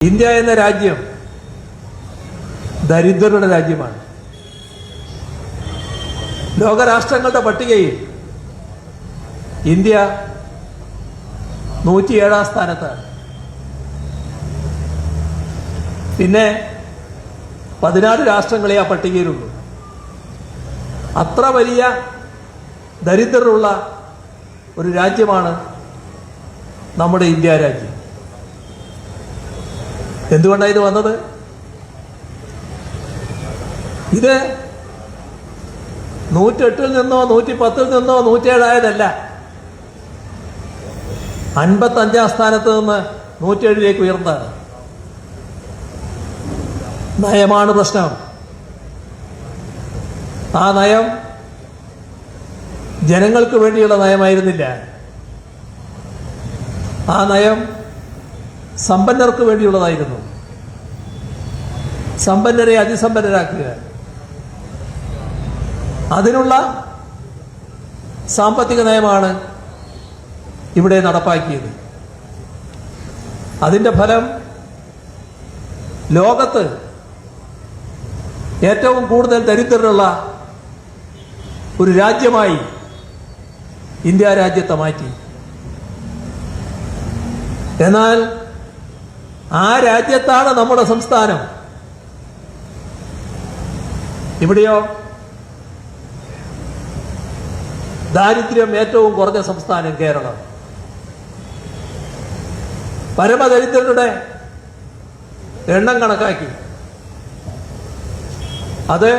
India എന്ന രാജ്യം ദരിദ്രരുടെ രാജ്യമാണ്. ലോകരാഷ്ട്രങ്ങളുടെ പട്ടികയിൽ ഇന്ത്യ 107 സ്ഥാനത്താണ്. പിന്നെ 14 രാഷ്ട്രങ്ങളെ ആ പട്ടികയിലുള്ളൂ. അത്ര വലിയ ദരിദ്രരുള്ള ഒരു രാജ്യമാണ് നമ്മുടെ ഇന്ത്യ രാജ്യം. എന്തുകൊണ്ടാണ് ഇത് വന്നത്? ഇത് 108 നിന്നോ 110 നിന്നോ 107 ആയതല്ല. 55 സ്ഥാനത്ത് നിന്ന് 107 ഉയർന്നതാണ്. നയമാണ് പ്രശ്നം. ആ നയം ജനങ്ങൾക്ക് വേണ്ടിയുള്ള നയമായിരുന്നില്ല. ആ നയം സമ്പന്നർക്ക് വേണ്ടിയുള്ളതായിരുന്നു. സമ്പന്നരെ അതിസമ്പന്നരാക്കുക, അതിനുള്ള സാമ്പത്തിക നയമാണ് ഇവിടെ നടപ്പാക്കിയത്. അതിൻ്റെ ഫലം ലോകത്ത് ഏറ്റവും കൂടുതൽ ദരിദ്രരുള്ള ഒരു രാജ്യമായി ഇന്ത്യ രാജ്യത്തെ മാറ്റി. എന്നാൽ ആ രാജ്യത്താണ് നമ്മുടെ സംസ്ഥാനം. ഇവിടെയോ ദാരിദ്ര്യം ഏറ്റവും കുറഞ്ഞ സംസ്ഥാനം കേരളം. പരമദരിദ്രരുടെ എണ്ണം കണക്കാക്കി അത്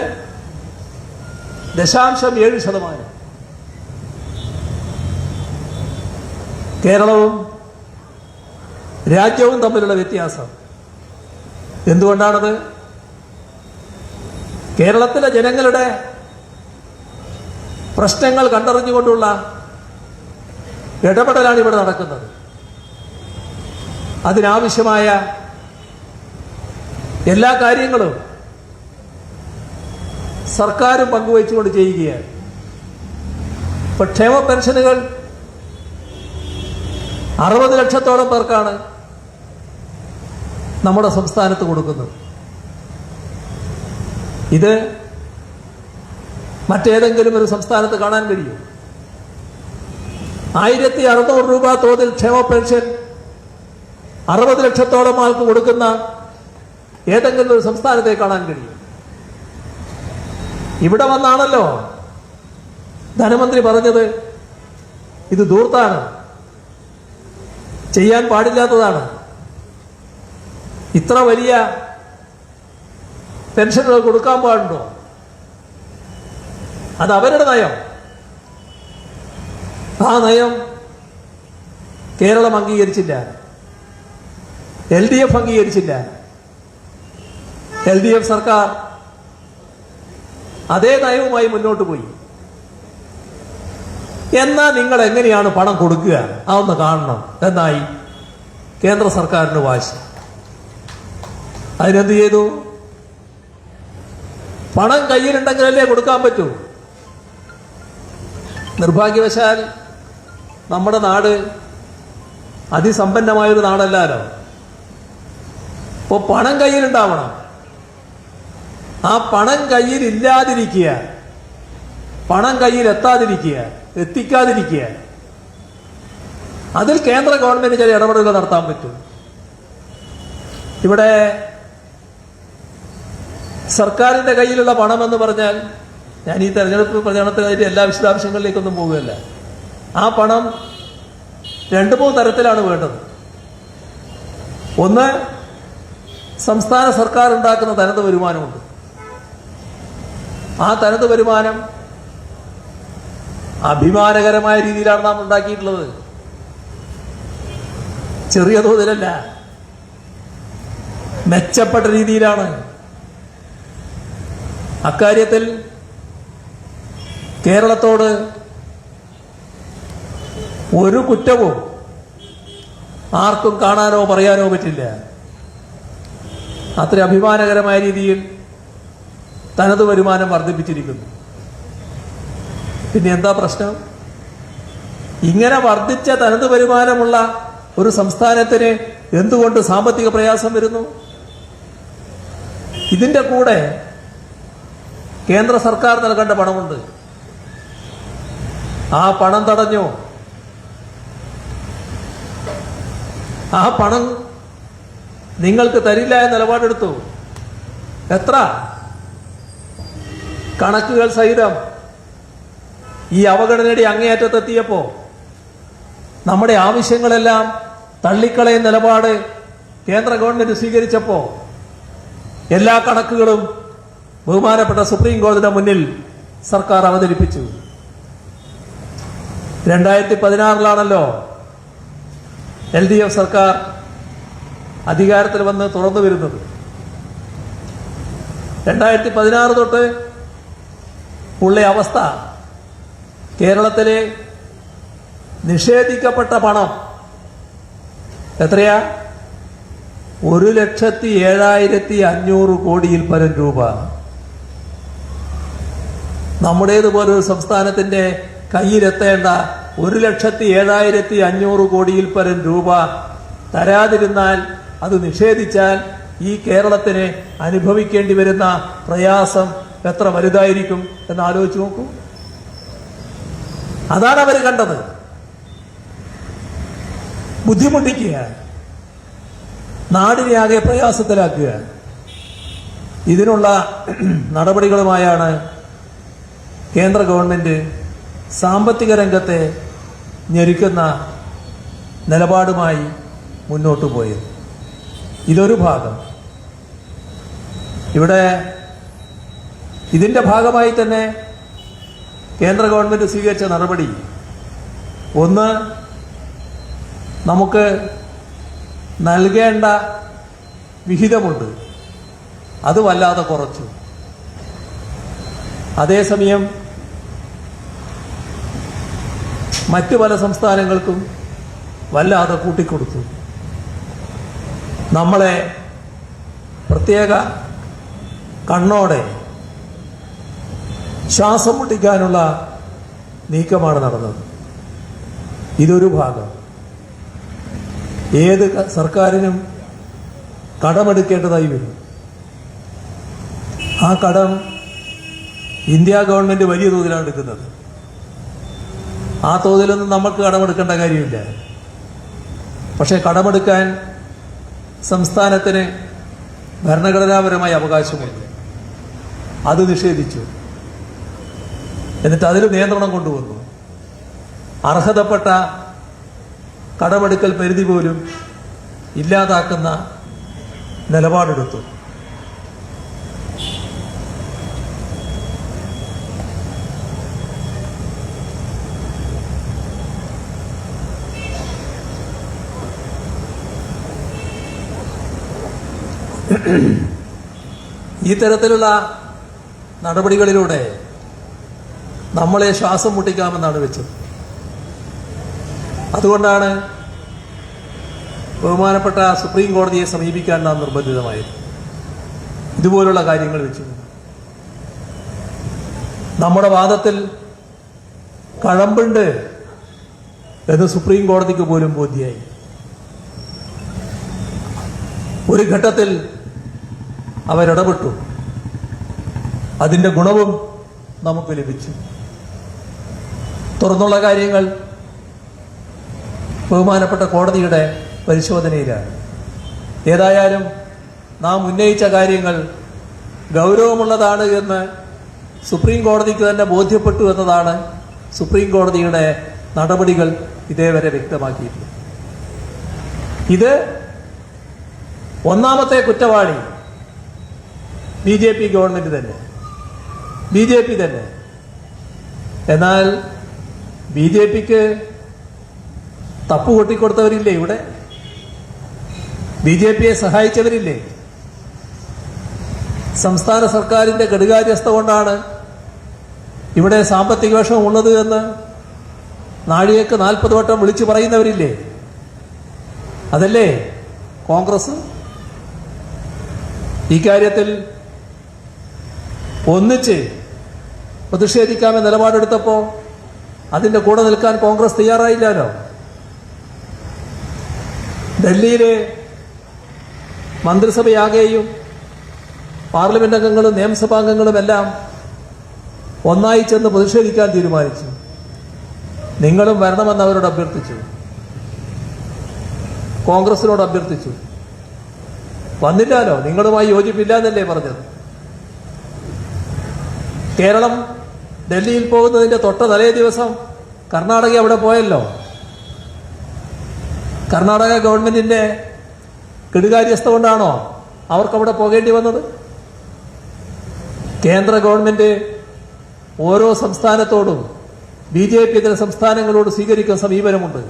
0.7%. കേരളവും രാജ്യവും തമ്മിലുള്ള വ്യത്യാസം എന്തുകൊണ്ടാണത്? കേരളത്തിലെ ജനങ്ങളുടെ പ്രശ്നങ്ങൾ കണ്ടറിഞ്ഞുകൊണ്ടുള്ള ഇടപെടലാണ് ഇവിടെ നടക്കുന്നത്. അതിനാവശ്യമായ എല്ലാ കാര്യങ്ങളും സർക്കാരും പങ്കുവച്ചുകൊണ്ട് ചെയ്യുകയാണ്. ഇപ്പൊ ക്ഷേമ പെൻഷനുകൾ 60 ലക്ഷത്തോളം പേർക്കാണ് നമ്മുടെ സംസ്ഥാനത്ത് കൊടുക്കുന്നത്. ഇത് മറ്റേതെങ്കിലും ഒരു സംസ്ഥാനത്ത് കാണാൻ കഴിയും? 1600 രൂപ തോതിൽ ക്ഷേമ പെൻഷൻ 60 ലക്ഷത്തോളം ആൾക്ക് കൊടുക്കുന്ന ഏതെങ്കിലും ഒരു സംസ്ഥാനത്തെ കാണാൻ കഴിയും? ഇവിടെ വന്നാണല്ലോ ധനമന്ത്രി പറഞ്ഞത് ഇത് ധൂർത്താണ്, ചെയ്യാൻ പാടില്ലാത്തതാണ്. ഇത്ര വലിയ പെൻഷനുകൾ കൊടുക്കാൻ പാടുണ്ടോ? അത് അവരുടെ നയം. ആ നയം കേരളം അംഗീകരിച്ചില്ല, LDF അംഗീകരിച്ചില്ല. LDF സർക്കാർ അതേ നയവുമായി മുന്നോട്ട് പോയി. എന്നാ നിങ്ങൾ എങ്ങനെയാണ് പണം കൊടുക്കുക? അതൊന്ന് കാണണം എന്നായി കേന്ദ്ര സർക്കാരിന് വാശി. അതിനെന്ത് ചെയ്തു? പണം കയ്യിലുണ്ടെങ്കിലല്ലേ കൊടുക്കാൻ പറ്റൂ. നിർഭാഗ്യവശാൽ നമ്മുടെ നാട് അതിസമ്പന്നമായൊരു നാടല്ലല്ലോ. അപ്പോൾ പണം കയ്യിലുണ്ടാവണം. ആ പണം കയ്യിൽ ഇല്ലാതിരിക്കുക, പണം കയ്യിൽ എത്തിക്കാതിരിക്കുക, അതിൽ കേന്ദ്ര ഗവൺമെന്റ് ചില ഇടപെടലുകൾ നടത്താൻ പറ്റും. ഇവിടെ സർക്കാരിന്റെ കയ്യിലുള്ള പണമെന്ന് പറഞ്ഞാൽ, ഞാൻ ഈ തെരഞ്ഞെടുപ്പ് പ്രചരണത്തിനായിട്ട് എല്ലാ വിശദാംശങ്ങളിലേക്കൊന്നും പോകുകയല്ല. ആ പണം 2-3 തരത്തിലാണ് വേണ്ടത്. ഒന്ന്, സംസ്ഥാന സർക്കാർ ഉണ്ടാക്കുന്ന തനത് വരുമാനമുണ്ട്. ആ തനത് വരുമാനം അഭിമാനകരമായ രീതിയിലാണ് നാം ഉണ്ടാക്കിയിട്ടുള്ളത്. ചെറിയ തോതിലല്ല, മെച്ചപ്പെട്ട രീതിയിലാണ്. അക്കാര്യത്തിൽ കേരളത്തോട് ഒരു കുറ്റവും ആർക്കും കാണാനോ പറയാനോ പറ്റില്ല. അത്ര അഭിമാനകരമായ രീതിയിൽ തനത് വരുമാനം വർദ്ധിപ്പിച്ചിരിക്കുന്നു. പിന്നെ എന്താ പ്രശ്നം? ഇങ്ങനെ വർദ്ധിച്ച തനത് വരുമാനമുള്ള ഒരു സംസ്ഥാനത്തിന് എന്തുകൊണ്ട് സാമ്പത്തിക പ്രയാസം വരുന്നു? ഇതിന്റെ കൂടെ കേന്ദ്ര സർക്കാർ നൽകേണ്ട പണമുണ്ട്. ആ പണം തടഞ്ഞു. ആ പണം നിങ്ങൾക്ക് തരില്ല എന്ന നിലപാടെടുത്തു. എത്ര? കണക്കുകൾ സഹിതം ഈ അവഗണനയുടെ അങ്ങേയറ്റത്തെത്തിയപ്പോ നമ്മുടെ ആവശ്യങ്ങളെല്ലാം തള്ളിക്കളയുന്ന നിലപാട് കേന്ദ്ര ഗവൺമെന്റ് സ്വീകരിച്ചപ്പോ എല്ലാ കണക്കുകളും ബഹുമാനപ്പെട്ട സുപ്രീം കോടതിയുടെ മുന്നിൽ സർക്കാർ അവതരിപ്പിച്ചു. 2016 LDF സർക്കാർ അധികാരത്തിൽ വന്ന് തുറന്നു വരുന്നത്. 2016 തൊട്ട് ഉള്ള അവസ്ഥ, കേരളത്തിലെ നിഷേധിക്കപ്പെട്ട പണം എത്രയാ? 1,07,500 കോടിയിൽ പരം രൂപ. നമ്മുടേതുപോലൊരു സംസ്ഥാനത്തിന്റെ കയ്യിലെത്തേണ്ട 1,07,500 കോടിയിൽ പരം രൂപ തരാതിരുന്നാൽ, അത് നിഷേധിച്ചാൽ ഈ കേരളത്തിന് അനുഭവിക്കേണ്ടി വരുന്ന പ്രയാസം എത്ര വലുതായിരിക്കും എന്ന് ആലോചിച്ച് നോക്കൂ. അതാണ് അവർ കണ്ടത്. ബുദ്ധിമുട്ടിക്കുക, നാടിനെ ആകെ പ്രയാസത്തിലാക്കുക. ഇതിനുള്ള നടപടികളുമായാണ് കേന്ദ്ര ഗവൺമെന്റ് സാമ്പത്തിക രംഗത്തെ ഞെരുക്കുന്ന നിലപാടുമായി മുന്നോട്ട് പോയത്. ഇതൊരു ഭാഗം. ഇവിടെ ഇതിന്റെ ഭാഗമായി തന്നെ കേന്ദ്ര ഗവൺമെന്റ് സ്വീകരിച്ച നടപടി, ഒന്ന്, നമുക്ക് നൽകേണ്ട വിഹിതമുണ്ട്, അത് വല്ലാതെ കുറച്ചു. അതേസമയം മറ്റു പല സംസ്ഥാനങ്ങൾക്കും വല്ലാതെ കൂട്ടിക്കൊടുത്തു. നമ്മളെ പ്രത്യേക കണ്ണോടെ ശ്വാസം മുട്ടിക്കാനുള്ള നീക്കമാണ് നടന്നത്. ഇതൊരു ഭാഗം. ഏത് സർക്കാരിനും കടമെടുക്കേണ്ടതായി വരും. ആ കടം ഇന്ത്യ ഗവൺമെന്റ് വലിയ തോതിലാണ് എടുക്കുന്നത്. ആ തോതിലൊന്നും നമുക്ക് കടമെടുക്കേണ്ട കാര്യമില്ല. പക്ഷെ കടമെടുക്കാൻ സംസ്ഥാനത്തിന് ഭരണഘടനാപരമായ അവകാശമുണ്ട്. അത് നിഷേധിച്ചു. എന്നിട്ട് അതിൽ നിയന്ത്രണം കൊണ്ടുവന്നു. അർഹതപ്പെട്ട കടമെടുക്കൽ പരിധി പോലും ഇല്ലാതാക്കുന്ന നിലപാടെടുത്തു. ഈ തരത്തിലുള്ള നടപടികളിലൂടെ നമ്മളെ ശ്വാസം മുട്ടിക്കാമെന്നാണ് വെച്ചത്. അതുകൊണ്ടാണ് ബഹുമാനപ്പെട്ട സുപ്രീം കോടതിയെ സമീപിക്കാൻ നാം നിർബന്ധിതമായത്. ഇതുപോലുള്ള കാര്യങ്ങൾ വെച്ചു നമ്മുടെ വാദത്തിൽ കഴമ്പുണ്ട് എന്ന് സുപ്രീം കോടതിക്ക് പോലും ബോധ്യമായി. ഒരു ഘട്ടത്തിൽ അവരിടപെട്ടു. അതിന്റെ ഗുണവും നമുക്ക് ലഭിച്ചു. തുറന്നുള്ള കാര്യങ്ങൾ ബഹുമാനപ്പെട്ട കോടതിയുടെ പരിശോധനയിലാണ്. ഏതായാലും നാം ഉന്നയിച്ച കാര്യങ്ങൾ ഗൗരവമുള്ളതാണ് എന്ന് സുപ്രീം കോടതിക്ക് തന്നെ ബോധ്യപ്പെട്ടു എന്നതാണ് സുപ്രീം കോടതിയുടെ നടപടികൾ ഇതേവരെ വ്യക്തമാക്കിയിട്ടുള്ളത്. ഇത് ഒന്നാമത്തെ കുറ്റവാളി BJP ഗവൺമെന്റ് തന്നെ, BJP തന്നെ. എന്നാൽ BJPക്ക് തപ്പു കൊട്ടിക്കൊടുത്തവരില്ലേ ഇവിടെ? BJPയെ സഹായിച്ചവരില്ലേ? സംസ്ഥാന സർക്കാരിന്റെ കെടുകാര്യസ്ഥ കൊണ്ടാണ് ഇവിടെ സാമ്പത്തിക വിഷമം ഉള്ളത് എന്ന് നാഴികക്ക് 40 വട്ടം വിളിച്ചു പറയുന്നവരില്ലേ? അതല്ലേ കോൺഗ്രസ്? ഇക്കാര്യത്തിൽ ഒന്നിച്ച് പ്രതിഷേധിക്കാമെന്ന നിലപാടെടുത്തപ്പോ അതിന്റെ കൂടെ നിൽക്കാൻ കോൺഗ്രസ് തയ്യാറായില്ലല്ലോ. ഡൽഹിയിലെ മന്ത്രിസഭയാകെയും പാർലമെന്റ് അംഗങ്ങളും നിയമസഭാംഗങ്ങളും എല്ലാം ഒന്നായി ചെന്ന് പ്രതിഷേധിക്കാൻ തീരുമാനിച്ചു. നിങ്ങളും വരണമെന്ന് അവരോട് അഭ്യർത്ഥിച്ചു. കോൺഗ്രസിനോട് അഭ്യർത്ഥിച്ചു. വന്നില്ലാലോ, നിങ്ങളുമായി യോജിപ്പില്ല എന്നല്ലേ പറഞ്ഞത്. കേരളം ഡൽഹിയിൽ പോകുന്നതിന്റെ തൊട്ട തലേ ദിവസം കർണാടക അവിടെ പോയല്ലോ. കർണാടക ഗവൺമെന്റിന്റെ കെടുകാര്യസ്ഥ കൊണ്ടാണോ അവർക്കവിടെ പോകേണ്ടി വന്നത്? കേന്ദ്ര ഗവൺമെന്റ് ഓരോ സംസ്ഥാനത്തോടും BJP ഇതര സംസ്ഥാനങ്ങളോട് സ്വീകരിക്കുന്ന സമീപനമുണ്ട്.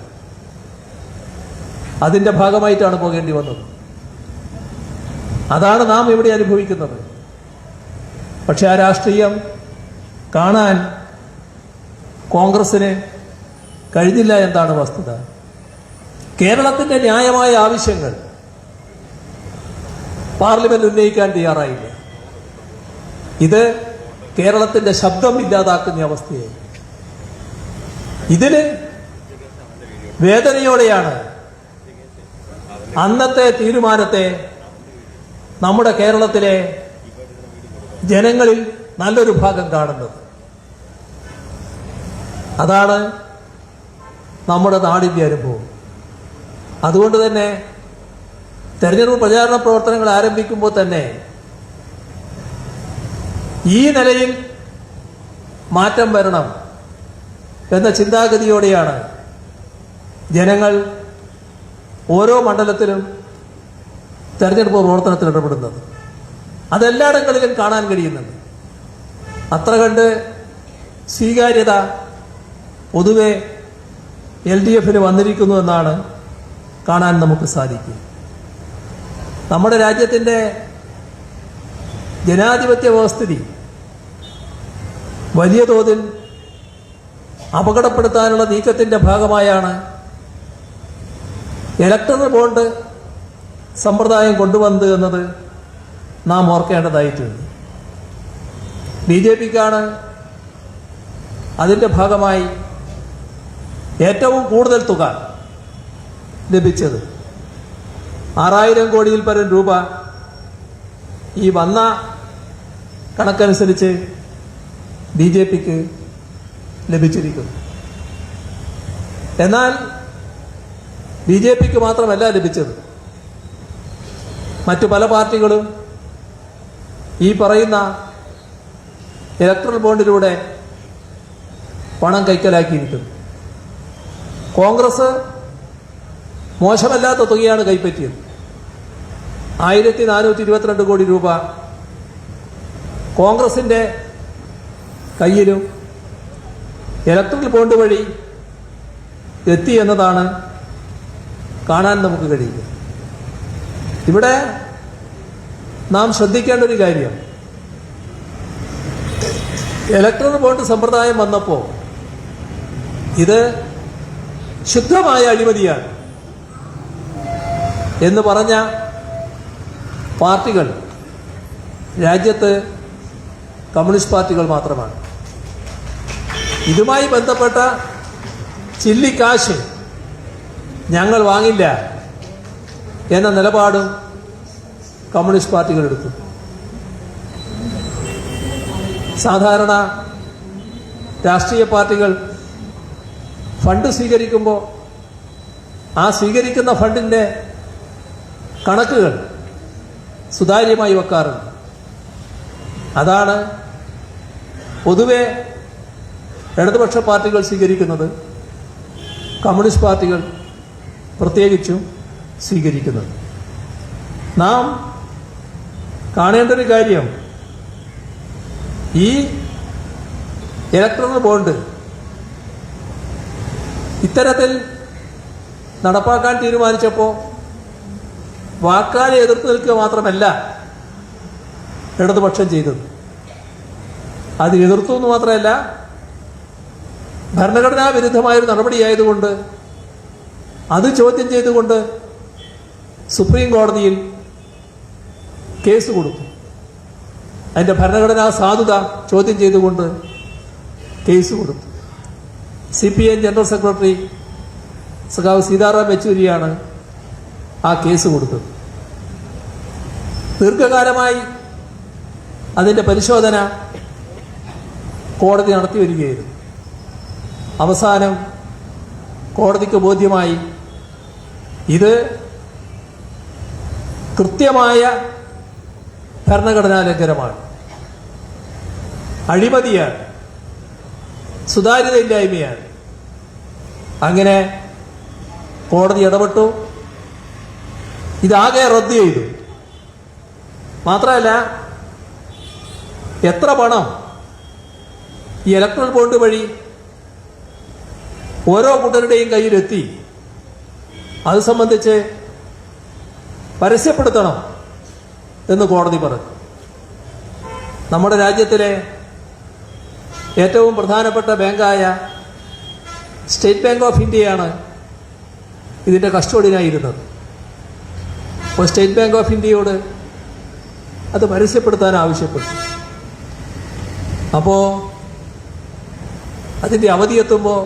അതിന്റെ ഭാഗമായിട്ടാണ് പോകേണ്ടി വന്നത്. അതാണ് നാം ഇവിടെ അനുഭവിക്കുന്നത്. പക്ഷെ ആ രാഷ്ട്രീയം കാണാൻ കോൺഗ്രസിന് കഴിഞ്ഞില്ല എന്നാണ് വസ്തുത. കേരളത്തിന്റെ ന്യായമായ ആവശ്യങ്ങൾ പാർലമെന്റ് ഉന്നയിക്കാൻ തയ്യാറായില്ല. ഇത് കേരളത്തിന്റെ ശബ്ദം ഇല്ലാതാക്കുന്ന അവസ്ഥയായി. ഇതിന് വേദനയോടെയാണ് അന്നത്തെ തീരുമാനത്തെ നമ്മുടെ കേരളത്തിലെ ജനങ്ങളിൽ നല്ലൊരു ഭാഗം കാണുന്നത്. അതാണ് നമ്മുടെ നാടിന്റെ അനുഭവം. അതുകൊണ്ട് തന്നെ തെരഞ്ഞെടുപ്പ് പ്രചാരണ പ്രവർത്തനങ്ങൾ ആരംഭിക്കുമ്പോൾ തന്നെ ഈ നിലയിൽ മാറ്റം വരണം എന്ന ചിന്താഗതിയോടെയാണ് ജനങ്ങൾ ഓരോ മണ്ഡലത്തിലും തെരഞ്ഞെടുപ്പ് പ്രവർത്തനത്തിൽ ഇടപെടുന്നത്. അതെല്ലായിടങ്ങളിലും കാണാൻ കഴിയുന്നുണ്ട്. അത്ര കണ്ട് സ്വീകാര്യത പൊതുവെ LDFന് വന്നിരിക്കുന്നു എന്നാണ് കാണാൻ നമുക്ക് സാധിക്കും. നമ്മുടെ രാജ്യത്തിൻ്റെ ജനാധിപത്യ വ്യവസ്ഥിതി വലിയ തോതിൽ അപകടപ്പെടുത്താനുള്ള നീക്കത്തിന്റെ ഭാഗമായാണ് ഇലക്ടറൽ ബോണ്ട് സമ്പ്രദായം കൊണ്ടുവന്നത് എന്നത് നാം ഓർക്കേണ്ടതായിട്ടുണ്ട്. BJPക്കാണ് അതിന്റെ ഭാഗമായി ഏറ്റവും കൂടുതൽ തുക ലഭിച്ചത്. 6000 കോടിയിൽ പരം രൂപ ഈ വന്ന കണക്കനുസരിച്ച് BJPക്ക് ലഭിച്ചിരിക്കുന്നു. എന്നാൽ BJPക്ക് മാത്രമല്ല ലഭിച്ചത്. മറ്റു പല പാർട്ടികളും ഈ പറയുന്ന ഇലക്ട്രൽ ബോണ്ടിലൂടെ പണം കൈക്കലാക്കിയിരിക്കുന്നു. കോൺഗ്രസ് മോശമല്ലാത്ത തുകയാണ് കൈപ്പറ്റിയത്. 1422 കോടി രൂപ കോൺഗ്രസിന്റെ കയ്യിലും ഇലക്ട്രൽ ബോണ്ട് വഴി എത്തി എന്നതാണ് കാണാൻ നമുക്ക് കഴിയുക. ഇവിടെ നാം ശ്രദ്ധിക്കേണ്ട ഒരു കാര്യം, ഇലക്ട്രൽ ബോണ്ട് സമ്പ്രദായം വന്നപ്പോൾ ഇത് ശുദ്ധമായ അഴിമതിയാണ് എന്ന് പറഞ്ഞ പാർട്ടികൾ രാജ്യത്ത് കമ്മ്യൂണിസ്റ്റ് പാർട്ടികൾ മാത്രമാണ്. ഇതുമായി ബന്ധപ്പെട്ട ചില്ലിക്കാശ് ഞങ്ങൾ വാങ്ങില്ല എന്ന നിലപാടും കമ്മ്യൂണിസ്റ്റ് പാർട്ടികൾ എടുത്തു. സാധാരണ രാഷ്ട്രീയ പാർട്ടികൾ ഫണ്ട് സ്വീകരിക്കുമ്പോൾ ആ സ്വീകരിക്കുന്ന ഫണ്ടിന്റെ കണക്കുകൾ സുതാര്യമായി വെക്കാറുണ്ട്. അതാണ് പൊതുവെ ഇടതുപക്ഷ പാർട്ടികൾ സ്വീകരിക്കുന്നത്, കമ്മ്യൂണിസ്റ്റ് പാർട്ടികൾ പ്രത്യേകിച്ചും സ്വീകരിക്കുന്നത്. നാം കാണേണ്ട ഒരു കാര്യം, ഈ ഇലക്ട്രൽ ബോണ്ട് ഇത്തരത്തിൽ നടപ്പാക്കാൻ തീരുമാനിച്ചപ്പോൾ വാക്കാലെ എതിർത്ത് നിൽക്കുക മാത്രമല്ല ഇടതുപക്ഷം ചെയ്തത്. അത് എതിർത്തു എന്ന് മാത്രമല്ല, ഭരണഘടനാ വിരുദ്ധമായൊരു നടപടിയായതുകൊണ്ട് അത് ചോദ്യം ചെയ്തുകൊണ്ട് സുപ്രീം കോടതിയിൽ കേസ് കൊടുത്തു. അതിൻ്റെ ഭരണഘടനാ സാധുത ചോദ്യം ചെയ്തുകൊണ്ട് കേസ് കൊടുത്തു. CPM ജനറൽ സെക്രട്ടറി സഖാവ് സീതാറാം യെച്ചൂരിയാണ് ആ കേസ് കൊടുത്തത്. ദീർഘകാലമായി അതിൻ്റെ പരിശോധന കോടതി നടത്തി വരികയായിരുന്നു. അവസാനം കോടതിക്ക് ബോധ്യമായി ഇത് കൃത്യമായ ഭരണഘടനാ ലംഘനമാണ്, അഴിമതിയാണ്, സുതാര്യതയില്ലായ്മയാണ്. അങ്ങനെ കോടതി ഇടപെട്ടു, ഇതാകെ റദ്ദ് ചെയ്തു. മാത്രമല്ല, എത്ര പണം ഈ ഇലക്ട്രൽ ബോണ്ട് വഴി ഓരോ കൂട്ടരുടെയും കയ്യിലെത്തി അത് സംബന്ധിച്ച് പരസ്യപ്പെടുത്തണം എന്ന് കോടതി പറഞ്ഞു. നമ്മുടെ രാജ്യത്തിലെ ഏറ്റവും പ്രധാനപ്പെട്ട ബാങ്കായ സ്റ്റേറ്റ് ബാങ്ക് ഓഫ് ഇന്ത്യയാണ് ഇതിൻ്റെ കസ്റ്റോഡിയനായിരുന്നത്. അപ്പോൾ സ്റ്റേറ്റ് ബാങ്ക് ഓഫ് ഇന്ത്യയോട് അത് പരസ്യപ്പെടുത്താൻ ആവശ്യപ്പെട്ടു. അപ്പോൾ അതിൻ്റെ അവധി എത്തുമ്പോൾ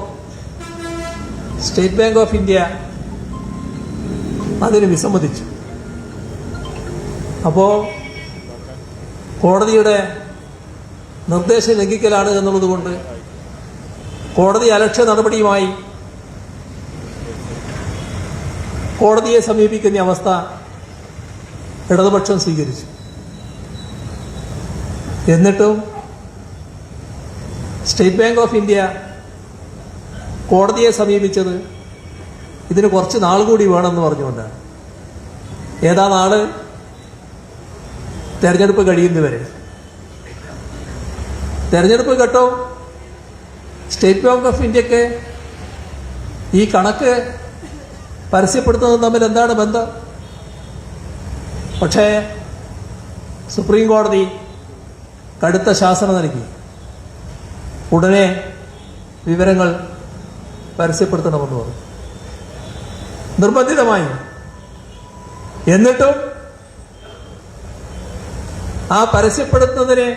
സ്റ്റേറ്റ് ബാങ്ക് ഓഫ് ഇന്ത്യ അതിന് വിസമ്മതിച്ചു. അപ്പോൾ കോടതിയുടെ നിർദ്ദേശം ലംഘിക്കലാണ് എന്നുള്ളതുകൊണ്ട് കോടതി അലക്ഷ്യ നടപടിയുമായി കോടതിയെ സമീപിക്കുന്ന അവസ്ഥ ഇടതുപക്ഷം സ്വീകരിച്ചു. എന്നിട്ടും സ്റ്റേറ്റ് ബാങ്ക് ഓഫ് ഇന്ത്യ കോടതിയെ സമീപിച്ചത് ഇതിന് കുറച്ച് നാൾ കൂടി വേണമെന്ന് പറഞ്ഞുകൊണ്ടാണ്. ഏതാ നാള്? തെരഞ്ഞെടുപ്പ് കഴിയുന്നവരെ. തെരഞ്ഞെടുപ്പ് ഘട്ടവും സ്റ്റേറ്റ് ബാങ്ക് ഓഫ് ഇന്ത്യക്ക് ഈ കണക്ക് പരസ്യപ്പെടുത്തുന്നതും തമ്മിൽ എന്താണ് ബന്ധം? പക്ഷേ സുപ്രീം കോടതി കടുത്ത ശാസന നൽകി. ഉടനെ വിവരങ്ങൾ പരസ്യപ്പെടുത്തണമെന്ന് പറഞ്ഞു, നിർബന്ധിതമായി. എന്നിട്ടും ആ പരസ്യപ്പെടുത്തുന്നതിന്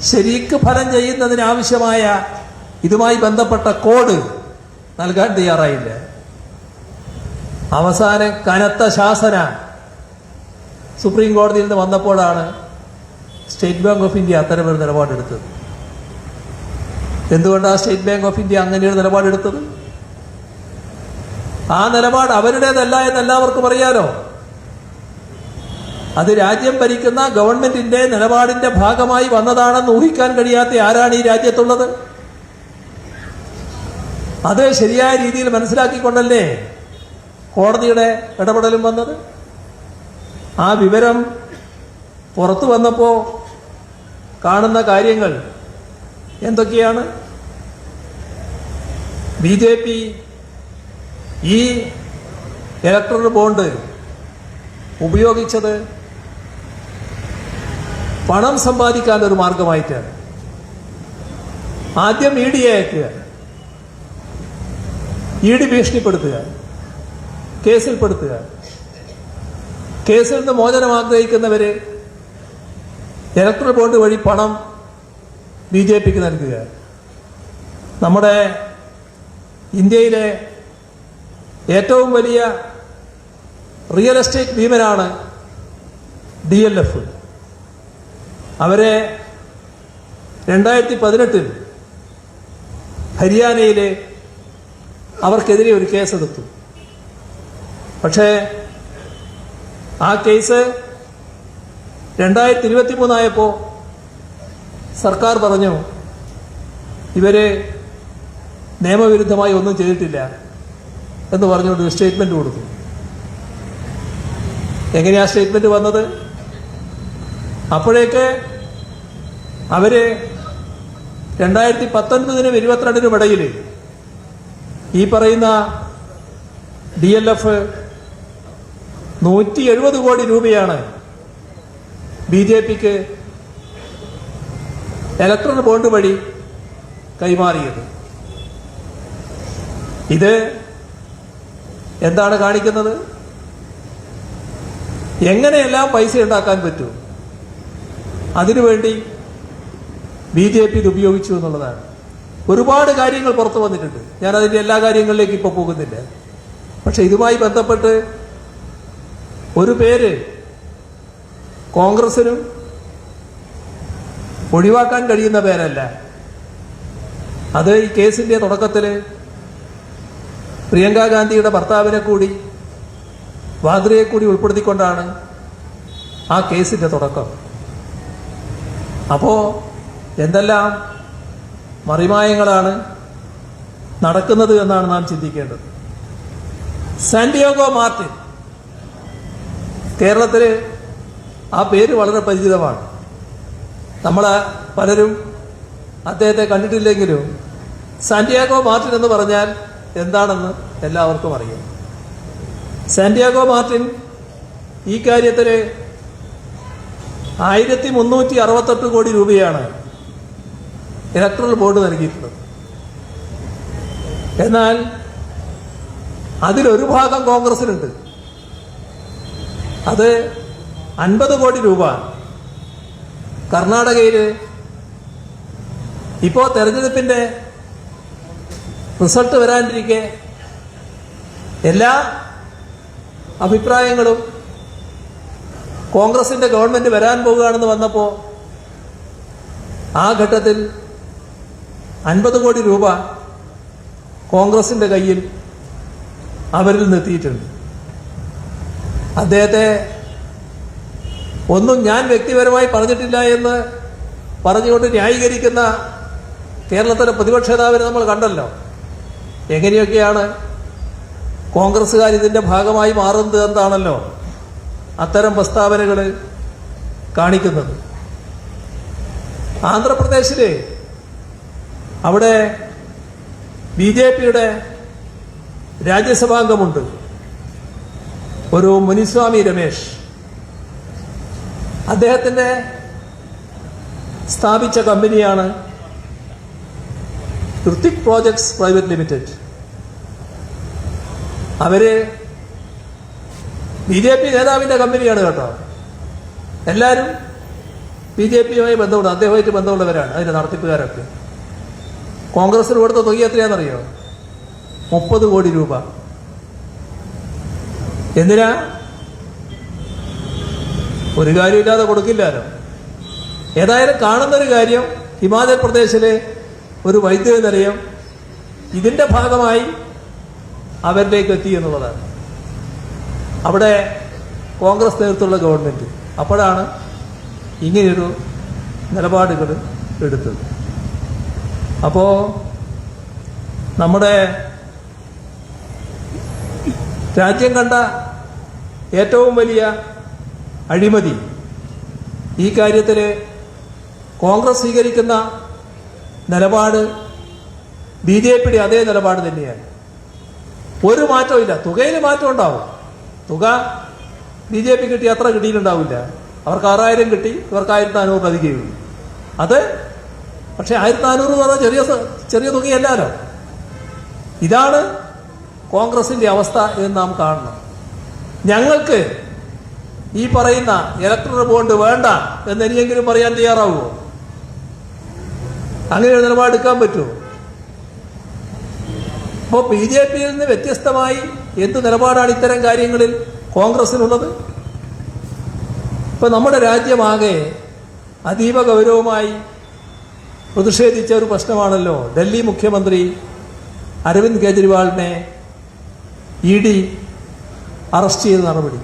ശരിക്ക് ഫലം ചെയ്യുന്നതിനാവശ്യമായ ഇതുമായി ബന്ധപ്പെട്ട കോഡ് നൽകാൻ തയ്യാറായില്ല. അവസാനം കനത്ത ശാസന സുപ്രീം കോടതിയിൽ നിന്ന് വന്നപ്പോഴാണ് സ്റ്റേറ്റ് ബാങ്ക് ഓഫ് ഇന്ത്യ അത്തരമൊരു നിലപാടെടുത്തത്. എന്തുകൊണ്ടാണ് സ്റ്റേറ്റ് ബാങ്ക് ഓഫ് ഇന്ത്യ അങ്ങനെയൊരു നിലപാടെടുത്തത്? ആ നിലപാട് അവരുടേതല്ല എന്ന് എല്ലാവർക്കും അറിയാലോ. അത് രാജ്യം ഭരിക്കുന്ന ഗവൺമെന്റിന്റെ നിലപാടിന്റെ ഭാഗമായി വന്നതാണെന്ന് ഊഹിക്കാൻ കഴിയാത്ത ആരാണ് ഈ രാജ്യത്തുള്ളത്? അത് ശരിയായ രീതിയിൽ മനസ്സിലാക്കിക്കൊണ്ടല്ലേ കോടതിയുടെ ഇടപെടലും വന്നത്. ആ വിവരം പുറത്തു വന്നപ്പോൾ കാണുന്ന കാര്യങ്ങൾ എന്തൊക്കെയാണ്? BJP ഈ ഇലക്ട്രൽ ബോണ്ട് ഉപയോഗിച്ചത് പണം സമ്പാദിക്കാൻ ഒരു മാർഗമായിട്ടാണ്. ആദ്യം ED അയക്കുക, ED ഭീഷണിപ്പെടുത്തുക, കേസിൽപ്പെടുത്തുക, കേസിൽ നിന്ന് മോചനം ആഗ്രഹിക്കുന്നവര് ഇലക്ട്രൽ ബോണ്ട് വഴി പണം BJPക്ക് നൽകുക. നമ്മുടെ ഇന്ത്യയിലെ ഏറ്റവും വലിയ റിയൽ എസ്റ്റേറ്റ് ഭീമനാണ് DLF. അവരെ 2018 ഹരിയാനയിലെ അവർക്കെതിരെ ഒരു കേസെടുത്തു. പക്ഷേ ആ കേസ് 2023 ആയപ്പോൾ സർക്കാർ പറഞ്ഞു ഇവര് നിയമവിരുദ്ധമായി ഒന്നും ചെയ്തിട്ടില്ല എന്ന് പറഞ്ഞുകൊണ്ട് ഒരു സ്റ്റേറ്റ്മെന്റ് കൊടുത്തു. എങ്ങനെയാ സ്റ്റേറ്റ്മെന്റ് വന്നത്? അപ്പോഴേക്ക് അവര് 2019-നും 2022-നും ഇടയിൽ ഈ പറയുന്ന DLF 170 കോടി രൂപയാണ് BJPക്ക് ഇലക്ട്രൽ ബോണ്ട് വഴി കൈമാറിയത്. ഇത് എന്താണ് കാണിക്കുന്നത്? എങ്ങനെയെല്ലാം പൈസ ഉണ്ടാക്കാൻ പറ്റും അതിനുവേണ്ടി BJP ഇത് ഉപയോഗിച്ചു എന്നുള്ളതാണ്. ഒരുപാട് കാര്യങ്ങൾ പുറത്തു വന്നിട്ടുണ്ട്. ഞാൻ അതിൻ്റെ എല്ലാ കാര്യങ്ങളിലേക്ക് ഇപ്പോൾ പോകുന്നില്ല. പക്ഷെ ഇതുമായി ബന്ധപ്പെട്ട് ഒരു പേര് കോൺഗ്രസിനും ഒഴിവാക്കാൻ കഴിയുന്ന പേരല്ല. അത് ഈ കേസിന്റെ തുടക്കത്തിൽ പ്രിയങ്ക ഗാന്ധിയുടെ ഭർത്താവിനെ കൂടി വാദ്രയെ കൂടി ഉൾപ്പെടുത്തിക്കൊണ്ടാണ് ആ കേസിന്റെ തുടക്കം. അപ്പോൾ എന്തെല്ലാം മറിമായങ്ങളാണ് നടക്കുന്നത് എന്നാണ് നാം ചിന്തിക്കേണ്ടത്. സാന്റിയാഗോ മാർട്ടിൻ, കേരളത്തിൽ ആ പേര് വളരെ പരിചിതമാണ്. നമ്മൾ പലരും അദ്ദേഹത്തെ കണ്ടിട്ടില്ലെങ്കിലും സാന്റിയാഗോ മാർട്ടിൻ എന്ന് പറഞ്ഞാൽ എന്താണെന്ന് എല്ലാവർക്കും അറിയാം. സാന്റിയാഗോ മാർട്ടിൻ ഈ കാര്യത്തിൽ 1368 കോടി രൂപയാണ് ഇലക്ട്രൽ ബോർഡ് നൽകിയിട്ടുള്ളത്. എന്നാൽ അതിലൊരു ഭാഗം കോൺഗ്രസിനുണ്ട്. അത് 50 കോടി രൂപ കർണാടകയിൽ ഇപ്പോൾ തെരഞ്ഞെടുപ്പിന്റെ റിസൾട്ട് വരാനിരിക്കെ എല്ലാ അഭിപ്രായങ്ങളും കോൺഗ്രസിന്റെ ഗവൺമെന്റ് വരാൻ പോവുകയാണെന്ന് വന്നപ്പോൾ ആ ഘട്ടത്തിൽ 50 കോടി രൂപ കോൺഗ്രസിന്റെ കയ്യിൽ അവരിൽ നിന്നെത്തിയിട്ടുണ്ട്. അദ്ദേഹത്തെ ഒന്നും ഞാൻ വ്യക്തിപരമായി പറഞ്ഞിട്ടില്ല എന്ന് പറഞ്ഞുകൊണ്ട് ന്യായീകരിക്കുന്ന കേരളത്തിലെ പ്രതിപക്ഷ നേതാവിനെ നമ്മൾ കണ്ടല്ലോ. എങ്ങനെയൊക്കെയാണ് കോൺഗ്രസ്സുകാർ ഇതിന്റെ ഭാഗമായി മാറുന്നത് എന്താണല്ലോ അത്തരം പ്രസ്താവനകൾ കാണിക്കുന്നത്. ആന്ധ്രാപ്രദേശില് അവിടെ BJPയുടെ രാജ്യസഭാംഗമുണ്ട്, ഒരു മുനിസ്വാമി രമേശ്. അദ്ദേഹത്തിന്റെ സ്ഥാപിച്ച കമ്പനിയാണ് ഋത്തിക് പ്രോജക്ട്സ് പ്രൈവറ്റ് ലിമിറ്റഡ്. അവര് BJP നേതാവിന്റെ കമ്പനിയാണ് കേട്ടോ. എല്ലാവരും BJPയുമായി ബന്ധമുണ്ട്, അദ്ദേഹമായിട്ട് ബന്ധമുള്ളവരാണ് അതിന്റെ നടത്തിപ്പുകാരൊക്കെ. കോൺഗ്രസിന് കൊടുത്ത തുക എത്രയാണെന്നറിയോ? 30 കോടി രൂപ. എന്തിനാ? ഒരു കാര്യമില്ലാതെ കൊടുക്കില്ലല്ലോ. ഏതായാലും കാണുന്നൊരു കാര്യം, ഹിമാചൽ പ്രദേശിലെ ഒരു വൈദ്യുത നിലയം ഇതിന്റെ ഭാഗമായി അവരിലേക്ക് എത്തി എന്നുള്ളതാണ്. അവിടെ കോൺഗ്രസ് നേതൃത്വമുള്ള ഗവൺമെന്റ് അപ്പോഴാണ് ഇങ്ങനെയൊരു നിലപാടുകൾ എടുത്തത്. അപ്പോൾ നമ്മുടെ രാജ്യം കണ്ട ഏറ്റവും വലിയ അഴിമതി ഈ കാര്യത്തിൽ കോൺഗ്രസ് സ്വീകരിക്കുന്ന നിലപാട് BJPയുടെ അതേ നിലപാട് തന്നെയാണ്. ഒരു മാറ്റമില്ല. തുകയിൽ മാറ്റം ഉണ്ടാവും. തുക BJP കിട്ടി അത്ര കിട്ടിയിട്ടുണ്ടാവില്ല. അവർക്ക് 6000 കിട്ടി, ഇവർക്ക് 1400 അധികമുള്ളൂ. അത് പക്ഷെ 1400 എന്ന് പറഞ്ഞാൽ ചെറിയ തുകയല്ലല്ലോ. ഇതാണ് കോൺഗ്രസിന്റെ അവസ്ഥ എന്ന് നാം കാണണം. ഞങ്ങൾക്ക് ഈ പറയുന്ന ഇലക്ട്രൽ ബോണ്ട് വേണ്ട എന്ന് ഇനിയെങ്കിലും പറയാൻ തയ്യാറാവുമോ? അങ്ങനെ ഒരു നിലപാടെടുക്കാൻ പറ്റുമോ? അപ്പോൾ BJPയിൽ നിന്ന് വ്യത്യസ്തമായി എന്ത് നിലപാടാണ് ഇത്തരം കാര്യങ്ങളിൽ കോൺഗ്രസിനുള്ളത്? ഇപ്പൊ നമ്മുടെ രാജ്യമാകെ അതീവ ഗൗരവമായി പ്രതിഷേധിച്ച ഒരു പ്രശ്നമാണല്ലോ ഡൽഹി മുഖ്യമന്ത്രി അരവിന്ദ് കെജ്രിവാളിനെ ED അറസ്റ്റ് ചെയ്ത നടപടി.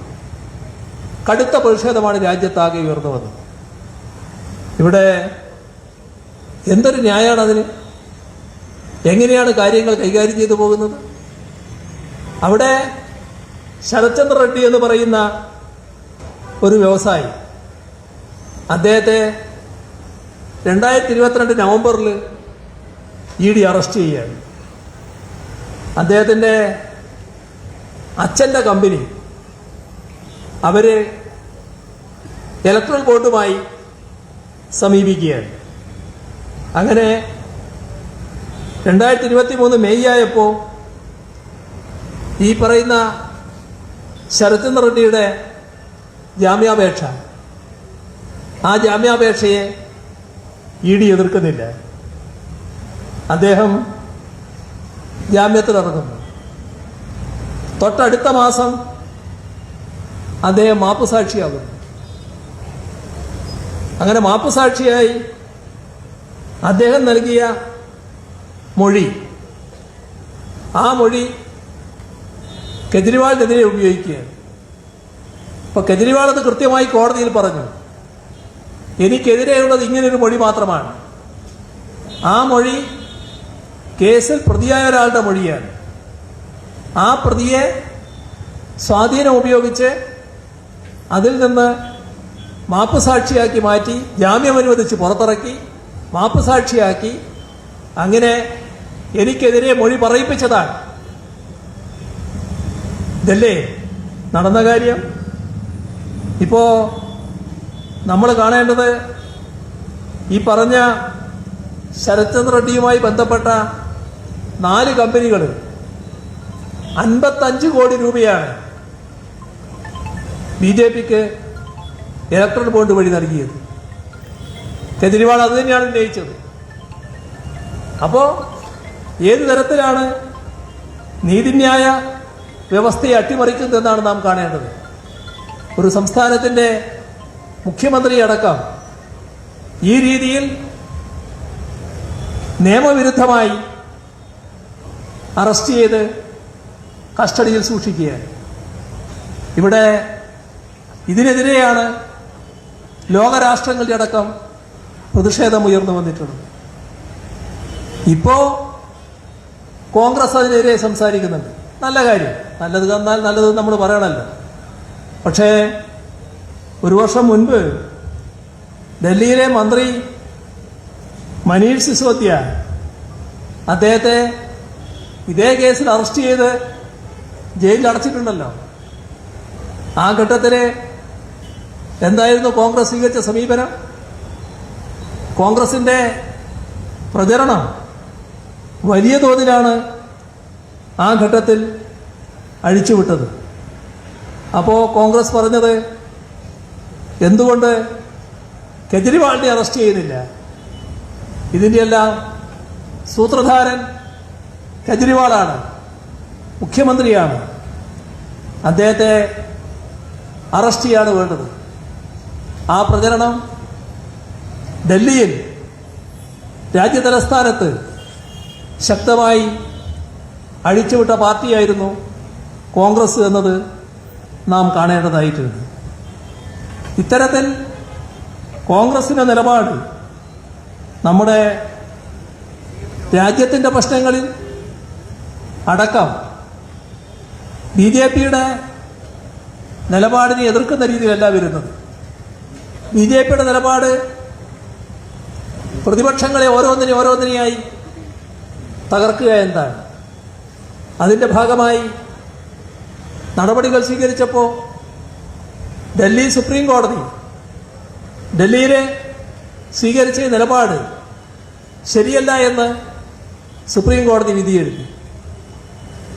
കടുത്ത പ്രതിഷേധമാണ് രാജ്യത്താകെ ഉയർന്നു വന്നത്. ഇവിടെ എന്തൊരു ന്യായമാണ് അതിന്? എങ്ങനെയാണ് കാര്യങ്ങൾ കൈകാര്യം ചെയ്തു പോകുന്നത്? അവിടെ ശരത്ചന്ദ്ര റെഡ്ഡി എന്ന് പറയുന്ന ഒരു വ്യവസായി, അദ്ദേഹത്തെ 2022 നവംബറിൽ ED അറസ്റ്റ് ചെയ്യുകയാണ്. അദ്ദേഹത്തിൻ്റെ അച്ഛൻ്റെ കമ്പനി അവര് ഇലക്ട്രൽ ബോർഡുമായി സമീപിക്കുകയാണ്. അങ്ങനെ 2023 മെയ് ആയപ്പോൾ ഈ പറയുന്ന ശരത്ചന്ദ്ര റെഡ്ഡിയുടെ ജാമ്യാപേക്ഷ, ആ ജാമ്യാപേക്ഷയെ ED എതിർക്കുന്നില്ല. അദ്ദേഹം ജാമ്യത്തിലിറങ്ങുന്നു. തൊട്ടടുത്ത മാസം അദ്ദേഹം മാപ്പുസാക്ഷിയാകുന്നു. അങ്ങനെ മാപ്പുസാക്ഷിയായി അദ്ദേഹം നൽകിയ മൊഴി, ആ മൊഴി കെജ്രിവാളിനെതിരെ ഉപയോഗിക്കുകയാണ്. അപ്പോൾ കെജ്രിവാൾ അത് കൃത്യമായി കോടതിയിൽ പറഞ്ഞു, എനിക്കെതിരെയുള്ളത് ഇങ്ങനൊരു മൊഴി മാത്രമാണ്. ആ മൊഴി കേസിൽ പ്രതിയായ ഒരാളുടെ മൊഴിയാണ്. ആ പ്രതിയെ സ്വാധീനം ഉപയോഗിച്ച് അതിൽ നിന്ന് മാപ്പുസാക്ഷിയാക്കി മാറ്റി, ജാമ്യം അനുവദിച്ച് പുറത്തിറക്കി, മാപ്പുസാക്ഷിയാക്കി, അങ്ങനെ എനിക്കെതിരെ മൊഴി പറയിപ്പിച്ചതാണ്. ഇതല്ലേ നടന്ന കാര്യം? ഇപ്പോ നമ്മൾ കാണേണ്ടത് ഈ പറഞ്ഞ ശരത് ചന്ദ്ര റെഡ്ഡിയുമായി ബന്ധപ്പെട്ട 4 കമ്പനികൾ 55 കോടി രൂപയാണ് BJPക്ക് ഇലക്ട്രൽ ബോണ്ട് വഴി നൽകിയത്. കെജ്രിവാൾ അത് തന്നെയാണ് ഉന്നയിച്ചത്. അപ്പോൾ ഏത് തരത്തിലാണ് നീതിന്യായ വ്യവസ്ഥയെ അട്ടിമറിക്കുന്നതെന്നാണ് നാം കാണേണ്ടത്. ഒരു സംസ്ഥാനത്തിൻ്റെ മുഖ്യമന്ത്രി അടക്കം ഈ രീതിയിൽ നിയമവിരുദ്ധമായി അറസ്റ്റ് ചെയ്ത് കസ്റ്റഡിയിൽ സൂക്ഷിക്കുകയാണ്. ഇവിടെ ഇതിനെതിരെയാണ് ലോകരാഷ്ട്രങ്ങളുടെ അടക്കം പ്രതിഷേധം ഉയർന്നു വന്നിട്ടുള്ളത്. ഇപ്പോൾ കോൺഗ്രസ് അതിനെതിരെ സംസാരിക്കുന്നുണ്ട്. നല്ല കാര്യം, നല്ലത് തന്നാൽ നല്ലത് നമ്മൾ പറയണമല്ലോ. പക്ഷേ ഒരു വർഷം മുൻപ് ഡൽഹിയിലെ മന്ത്രി മനീഷ് സിസോദിയ അദ്ദേഹത്തെ ഇതേ കേസിൽ അറസ്റ്റ് ചെയ്ത് ജയിലിൽ അടച്ചിട്ടുണ്ടല്ലോ. ആ ഘട്ടത്തിൽ എന്തായിരുന്നു കോൺഗ്രസ് സ്വീകരിച്ച സമീപനം? കോൺഗ്രസിന്റെ പ്രചരണം വലിയ തോതിലാണ് ആ ഘട്ടത്തിൽ അഴിച്ചുവിട്ടത്. അപ്പോൾ കോൺഗ്രസ് പറഞ്ഞത്, എന്തുകൊണ്ട് കെജ്രിവാളിനെ അറസ്റ്റ് ചെയ്യുന്നില്ല? ഇതിൻ്റെയെല്ലാം സൂത്രധാരൻ കെജ്രിവാളാണ്, മുഖ്യമന്ത്രിയാണ്. അദ്ദേഹത്തെ അറസ്റ്റ് ചെയ്യാണ് വേണ്ടത്. ആ പ്രചരണം ഡൽഹിയിൽ രാജ്യതലസ്ഥാനത്ത് ശക്തമായി അഴിച്ചുവിട്ട പാർട്ടിയായിരുന്നു കോൺഗ്രസ് എന്നത് നാം കാണേണ്ടതായിട്ടുണ്ട്. ഇത്തരത്തിൽ കോൺഗ്രസിന്റെ നിലപാട് നമ്മുടെ രാജ്യത്തിൻ്റെ പ്രശ്നങ്ങളിൽ അടക്കം BJPയുടെ നിലപാടിനെ എതിർക്കുന്ന രീതിയിലല്ല വരുന്നത്. BJPയുടെ നിലപാട് പ്രതിപക്ഷങ്ങളെ ഓരോന്നിനെയായി തകർക്കുക എന്താണ്. അതിൻ്റെ ഭാഗമായി നടപടികൾ സ്വീകരിച്ചപ്പോൾ ഡൽഹി സുപ്രീം കോടതി ഡൽഹിയിലെ സ്വീകരിച്ച നിലപാട് ശരിയല്ല എന്ന് സുപ്രീം കോടതി വിധിയെഴുതി.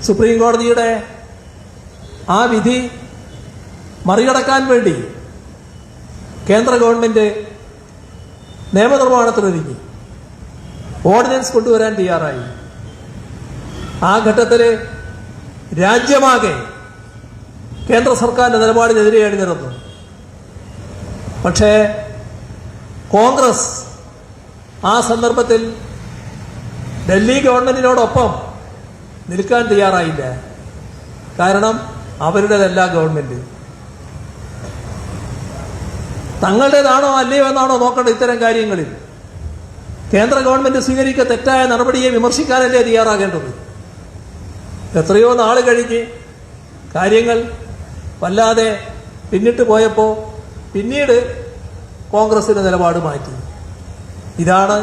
സുപ്രീം കോടതിയുടെ ആ വിധി മറികടക്കാൻ വേണ്ടി കേന്ദ്ര ഗവൺമെന്റ് നിയമനിർമ്മാണത്തിനൊരുങ്ങി, ഓർഡിനൻസ് കൊണ്ടുവരാൻ തയ്യാറായി. ആ ഘട്ടത്തിൽ രാജ്യമാകെ കേന്ദ്ര സർക്കാരിന്റെ നിലപാടിനെതിരെ അണിനിരന്നു. പക്ഷേ കോൺഗ്രസ് ആ സന്ദർഭത്തിൽ ഡൽഹി ഗവൺമെന്റിനോടൊപ്പം നിൽക്കാൻ തയ്യാറായില്ല. കാരണം അവരുടേതല്ല ഗവൺമെന്റ്. തങ്ങളുടേതാണോ അല്ലയോ എന്നാണോ നോക്കേണ്ട ഇത്തരം കാര്യങ്ങളിൽ. കേന്ദ്ര ഗവൺമെന്റ് സ്വീകരിക്കുക തെറ്റായ നടപടിയെ വിമർശിക്കാനല്ലേ തയ്യാറാകേണ്ടത്. എത്രയോ നാൾ കഴിഞ്ഞ് കാര്യങ്ങൾ വല്ലാതെ പിന്നിട്ട് പോയപ്പോൾ പിന്നീട് കോൺഗ്രസിന്റെ നിലപാട് മാറ്റി. ഇതാണ്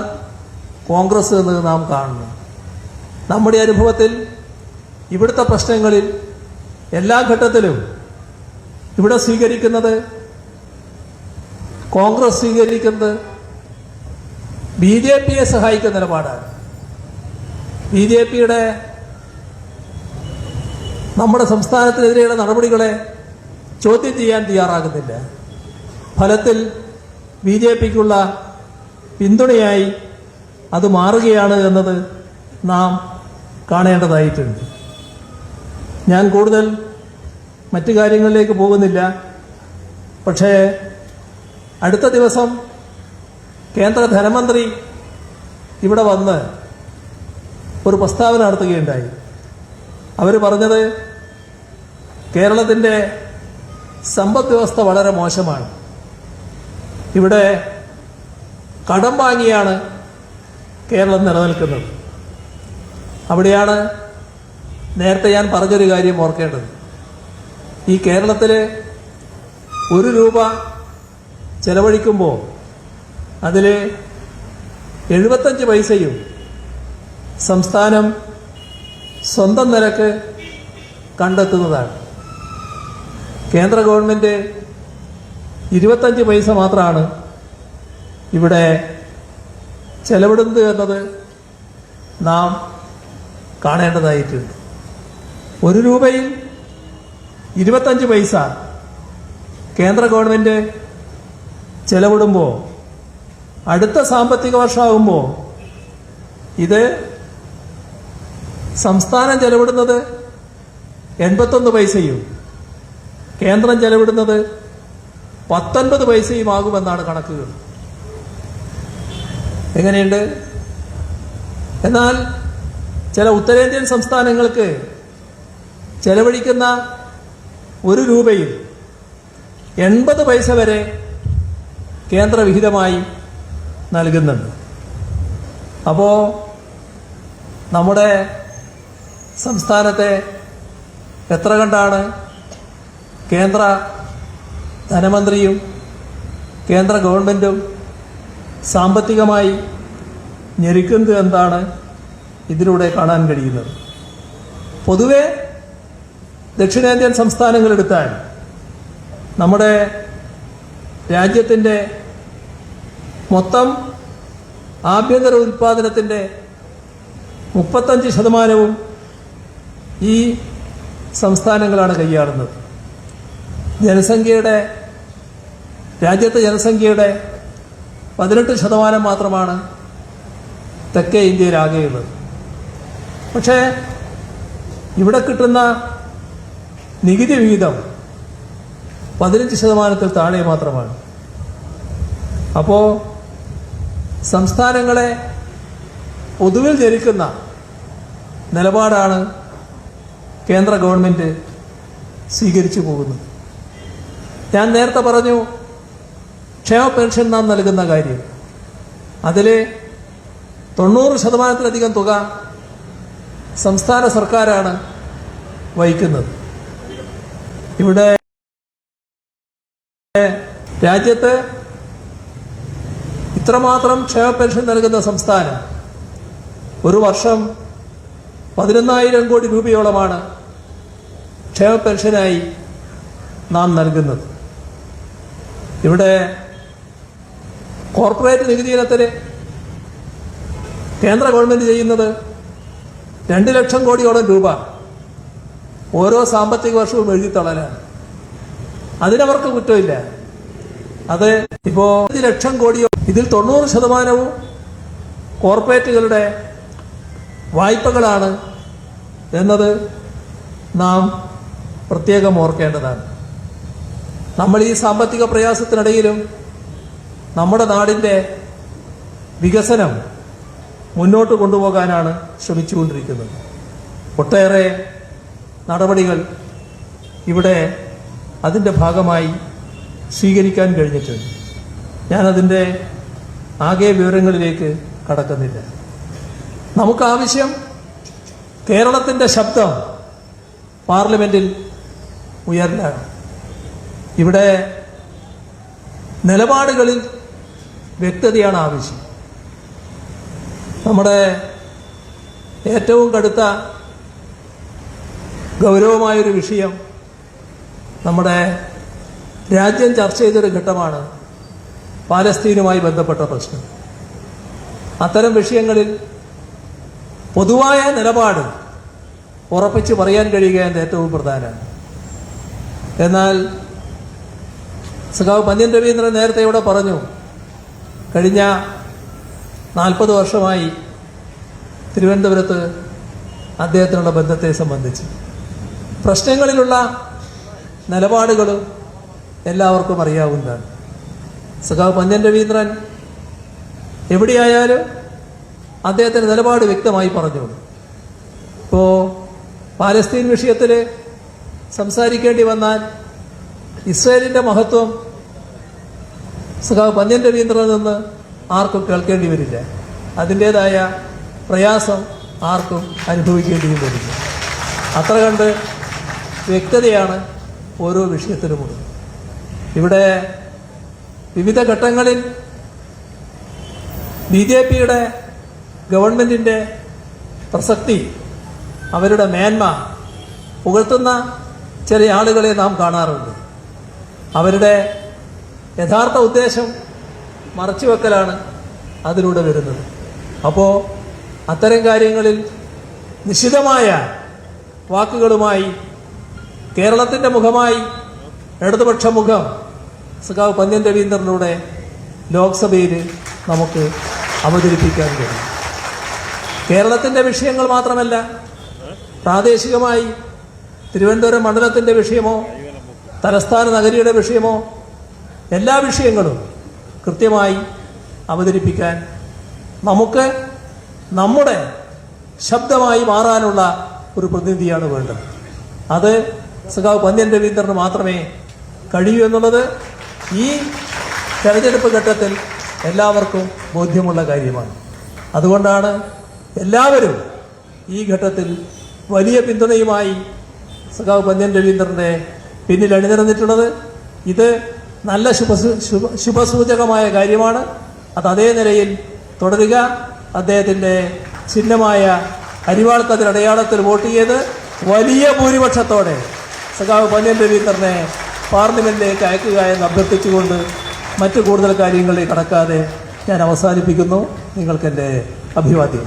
കോൺഗ്രസ് എന്ന് നാം കാണുന്നത്. നമ്മുടെ അനുഭവത്തിൽ ഇവിടുത്തെ പ്രശ്നങ്ങളിൽ എല്ലാ ഘട്ടത്തിലും ഇവിടെ സ്വീകരിക്കുന്നത്, കോൺഗ്രസ് സ്വീകരിക്കുന്നത് BJPയെ സഹായിക്കുന്ന നിലപാടാണ്. BJPയുടെ നമ്മുടെ സംസ്ഥാനത്തിനെതിരെയുള്ള നടപടികളെ ചോദ്യം ചെയ്യാൻ തയ്യാറാകുന്നില്ല. ഫലത്തിൽ BJPക്കുള്ള പിന്തുണയായി അത് മാറുകയാണ് എന്നത് നാം കാണേണ്ടതായിട്ടുണ്ട്. ഞാൻ കൂടുതൽ മറ്റു കാര്യങ്ങളിലേക്ക് പോകുന്നില്ല. പക്ഷേ അടുത്ത ദിവസം കേന്ദ്ര ധനമന്ത്രി ഇവിടെ വന്ന് ഒരു പ്രസ്താവന നടത്തുകയുണ്ടായി. അവർ പറഞ്ഞത് കേരളത്തിൻ്റെ സമ്പദ് വ്യവസ്ഥ വളരെ മോശമാണ്, ഇവിടെ കടം വാങ്ങിയാണ് കേരളം നിലനിൽക്കുന്നത്. അവിടെയാണ് നേരത്തെ ഞാൻ പറഞ്ഞൊരു കാര്യം ഓർക്കേണ്ടത്. ഈ കേരളത്തിൽ 1 രൂപ ചെലവഴിക്കുമ്പോൾ അതിൽ 75 പൈസയും സംസ്ഥാനം സ്വന്തം നിരക്ക് കണ്ടെത്തുന്നതാണ്. കേന്ദ്ര ഗവൺമെൻറ് 25 പൈസ മാത്രമാണ് ഇവിടെ ചെലവിടുന്നത് എന്നത് നാം കാണേണ്ടതായിട്ടുണ്ട്. 1 രൂപയിൽ 25 പൈസ കേന്ദ്ര ഗവൺമെൻറ് ചെലവിടുമ്പോൾ അടുത്ത സാമ്പത്തിക വർഷമാകുമ്പോൾ ഇത് സംസ്ഥാനം ചെലവിടുന്നത് 81 പൈസയും കേന്ദ്രം ചെലവിടുന്നത് 19 പൈസയുമാകുമെന്നാണ് കണക്കുകൾ. എങ്ങനെയുണ്ട്? എന്നാൽ ചില ഉത്തരേന്ത്യൻ സംസ്ഥാനങ്ങൾക്ക് ചെലവഴിക്കുന്ന 1 രൂപയിൽ 80 പൈസ വരെ കേന്ദ്ര വിഹിതമായി നൽകുന്നുണ്ട്. അപ്പോൾ നമ്മുടെ സംസ്ഥാനത്തെ എത്ര കണ്ടാണ് കേന്ദ്ര ധനമന്ത്രിയും കേന്ദ്ര ഗവൺമെൻറ്റും സാമ്പത്തികമായി ഞെരുക്കുന്നത് എന്താണ് ഇതിലൂടെ കാണാൻ കഴിയുന്നത്. പൊതുവെ ദക്ഷിണേന്ത്യൻ സംസ്ഥാനങ്ങളെടുത്താൽ നമ്മുടെ രാജ്യത്തിൻ്റെ മൊത്തം ആഭ്യന്തര ഉൽപ്പാദനത്തിൻ്റെ 35% ഈ സംസ്ഥാനങ്ങളാണ് കൈയാളുന്നത്. രാജ്യത്തെ ജനസംഖ്യയുടെ 18% മാത്രമാണ് തെക്കേ ഇന്ത്യയിലാകെയുള്ളത്. പക്ഷേ ഇവിടെ കിട്ടുന്ന നികുതി വിഹിതം 15% താഴെ മാത്രമാണ്. അപ്പോൾ സംസ്ഥാനങ്ങളെ പൊതുവിൽ ജനിക്കുന്ന നിലപാടാണ് കേന്ദ്ര ഗവൺമെൻറ് സ്വീകരിച്ചു പോകുന്നത്. ഞാൻ നേരത്തെ പറഞ്ഞു ക്ഷേമ പെൻഷൻ നാം നൽകുന്ന കാര്യം. അതിൽ 90%-ലധികം തുക സംസ്ഥാന സർക്കാരാണ് വഹിക്കുന്നത്. ഇവിടെ രാജ്യത്ത് ഇത്രമാത്രം ക്ഷേമ പെൻഷൻ നൽകുന്ന സംസ്ഥാനം ഒരു വർഷം 11,000 കോടി രൂപയോളമാണ് ക്ഷേമ പെൻഷനായി നാം നൽകുന്നത്. ഇവിടെ കോർപ്പറേറ്റ് നികുതി ഇനത്തിന് കേന്ദ്ര ഗവൺമെൻറ് ചെയ്യുന്നത് 2 ലക്ഷം കോടിയോളം രൂപ ഓരോ സാമ്പത്തിക വർഷവും എഴുതിത്തള്ളലാണ്. അതിനവർക്ക് കുറ്റമില്ല. അത് ഇപ്പോൾ 5 ലക്ഷം കോടിയോ, ഇതിൽ 90% കോർപ്പറേറ്റുകളുടെ വായ്പകളാണ് എന്നത് നാം പ്രത്യേകം ഓർക്കേണ്ടതാണ്. നമ്മൾ ഈ സാമ്പത്തിക പ്രയാസത്തിനിടയിലും നമ്മുടെ നാടിൻ്റെ വികസനം മുന്നോട്ട് കൊണ്ടുപോകാനാണ് ശ്രമിച്ചുകൊണ്ടിരിക്കുന്നത്. ഒട്ടേറെ നടപടികൾ ഇവിടെ അതിൻ്റെ ഭാഗമായി സ്വീകരിക്കാൻ കഴിഞ്ഞിട്ടുണ്ട്. ഞാനതിൻ്റെ ആകെ വിവരങ്ങളിലേക്ക് കടക്കുന്നില്ല. നമുക്കാവശ്യം കേരളത്തിൻ്റെ ശബ്ദം പാർലമെൻറ്റിൽ ഉയർന്നാണ്. ഇവിടെ നിലപാടുകളിൽ വ്യക്തതയാണ് ആവശ്യം. നമ്മുടെ ഏറ്റവും കടുത്ത ഗൗരവമായൊരു വിഷയം നമ്മുടെ രാജ്യം ചർച്ച ചെയ്തൊരു ഘട്ടമാണ് പാലസ്തീനുമായി ബന്ധപ്പെട്ട പ്രശ്നം. അത്തരം വിഷയങ്ങളിൽ പൊതുവായ നിലപാട് ഉറപ്പിച്ച് പറയാൻ കഴിയുക എന്നത് ഏറ്റവും പ്രധാനമാണ്. എന്നാൽ സഖാവ് പന്ന്യൻ രവീന്ദ്രൻ നേരത്തെ ഇവിടെ പറഞ്ഞു, കഴിഞ്ഞ 40 വർഷമായി തിരുവനന്തപുരത്ത് അദ്ദേഹത്തിനുള്ള ബന്ധത്തെ സംബന്ധിച്ച് പ്രശ്നങ്ങളിലുള്ള നിലപാടുകളും എല്ലാവർക്കും അറിയാവുന്നതാണ്. സഖാവ് പന്ന്യൻ രവീന്ദ്രൻ എവിടെയായാലും അദ്ദേഹത്തിൻ്റെ നിലപാട് വ്യക്തമായി പറഞ്ഞു. ഇപ്പോൾ പാലസ്തീൻ വിഷയത്തിൽ സംസാരിക്കേണ്ടി വന്നാൽ ഇസ്രായേലിൻ്റെ മഹത്വം സഖാവ് പന്ന്യൻ രവീന്ദ്രനിൽ നിന്ന് ആർക്കും കേൾക്കേണ്ടി വരില്ല. അതിൻ്റേതായ പ്രയാസം ആർക്കും അനുഭവിക്കേണ്ടിയും വരില്ല. അത്ര കണ്ട് വ്യക്തതയാണ് ഓരോ വിഷയത്തിലുമുള്ളത്. ഇവിടെ വിവിധ ഘട്ടങ്ങളിൽ BJPയുടെ ഗവൺമെൻറ്റിൻ്റെ പ്രസക്തി, അവരുടെ മേന്മ പുകഴ്ത്തുന്ന ചില ആളുകളെ നാം കാണാറുണ്ട്. അവരുടെ യഥാർത്ഥ ഉദ്ദേശം മറച്ചുവെക്കലാണ് അതിലൂടെ വരുന്നത്. അപ്പോൾ അത്തരം കാര്യങ്ങളിൽ നിശിതമായ വാക്കുകളുമായി കേരളത്തിൻ്റെ മുഖമായി ഇടതുപക്ഷ മുഖം സഖാവ് പന്ന്യൻ രവീന്ദ്രനിലൂടെ ലോക്സഭയിൽ നമുക്ക് അവതരിപ്പിക്കാൻ കഴിയും. കേരളത്തിൻ്റെ വിഷയങ്ങൾ മാത്രമല്ല, പ്രാദേശികമായി തിരുവനന്തപുരം മണ്ഡലത്തിൻ്റെ വിഷയമോ തലസ്ഥാന നഗരിയുടെ വിഷയമോ എല്ലാ വിഷയങ്ങളും കൃത്യമായി അവതരിപ്പിക്കാൻ നമുക്ക് നമ്മുടെ ശബ്ദമായി മാറാനുള്ള ഒരു പ്രതിനിധിയാണ് വേണ്ടത്. അത് സഖാവ് പന്ന്യൻ രവീന്ദ്രന് മാത്രമേ കഴിയൂ എന്നുള്ളത് ഈ തെരഞ്ഞെടുപ്പ് ഘട്ടത്തിൽ എല്ലാവർക്കും ബോധ്യമുള്ള കാര്യമാണ്. അതുകൊണ്ടാണ് എല്ലാവരും ഈ ഘട്ടത്തിൽ വലിയ പിന്തുണയുമായി സഖാവ് പന്ന്യൻ രവീന്ദ്രൻ്റെ പിന്നിൽ അണിനിരന്നിട്ടുള്ളത്. ഇത് നല്ല ശുഭസൂചകമായ കാര്യമാണ്. അത് അതേ നിലയിൽ തുടരുക. അദ്ദേഹത്തിൻ്റെ ചിഹ്നമായ അരിവാൾ കതിർ അടയാളത്തിൽ വോട്ട് ചെയ്ത് വലിയ ഭൂരിപക്ഷത്തോടെ സഖാവ് പന്ന്യൻ രവീന്ദ്രനെ പാർലമെന്റിലേക്ക് അയക്കുക എന്ന് അഭ്യർത്ഥിച്ചുകൊണ്ട് മറ്റു കൂടുതൽ കാര്യങ്ങളിൽ കടക്കാതെ ഞാൻ അവസാനിപ്പിക്കുന്നു. നിങ്ങൾക്കെൻ്റെ അഭിവാദ്യം.